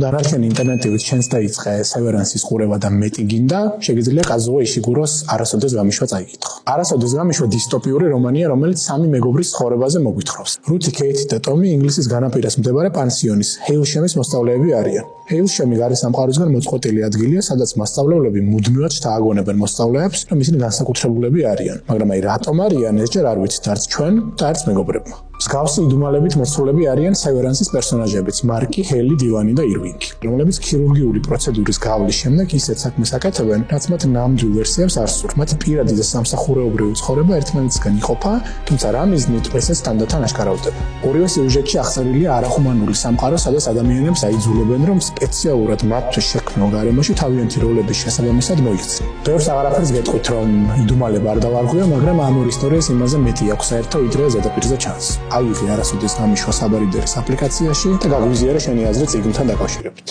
დანარჩენი ინტერნეტივით შენს დაიწყე სევერანსის ყურება და მეტი გინდა, შეგიძლია კაზუო იშიგუროს არასოდეს გამიშვა წაიკითხო. არასოდეს გამიშვა დინასტიური რომანია, რომელიც სამი მეგობრის ცხოვრებაზე მოგვითხრობს. რუთი, კეითი და ტომი ინგლისის განაპირას მდებარე პანსიონის ჰეილშემის მოსწავლეები არიან. ჰეილშემი გარე სამყაროსგან მოწყვეტილი ადგილია, სადაც მასწავლებლები მუდმივად შთააგონებენ მოსწავლეებს, რომ ისინი განსაკუთრებულები არიან. მაგრამ აი რატომ არიან, ესჯერ არ ვიცით არც ჩვენ და არც მეგობრებმა. მსგავსი იდუმალებით მოსწავლეები არიან სევერანსის პერსონაჟებიც, მარკი, ჰელი, დილანი და ირვინგი, რომლებიც ქირურგიული პროცედურის გავლის შემდეგ ისეთ საქმეს აკეთებენ, რაც მათ ნამდვილ ვერსიებს არ სურთ. მათი პირადი და სამსახურეობრივი ცხოვრება ერთმანეთისგან იყოფა, თუმცა რა მიზნით ესეც თანდათან აშკარავდება. ორივე სიუჟეტში აღწერილია არახუმანური სამყარო, სადაც ადამიანებს აიძულებენ, რომ სპეციალურად მათთვის შექმნილ გარემოში თავიანთი როლების შესაბამისად მოიქცნენ. ბევრს აღარაფერს გეტყვით, რომ იდუმალება არ დავარღვია, მაგრამ ამ ორ ისტორიას იმაზე მეტი აქვს საერთო, ვიდრე ზედაპირზე ჩანს. აიღე არასოდეს გამიშვა საბარიდერის აპლიკაციაში და გაგვიზიარე შენი აზრი წიგნთან დაკავშირებით.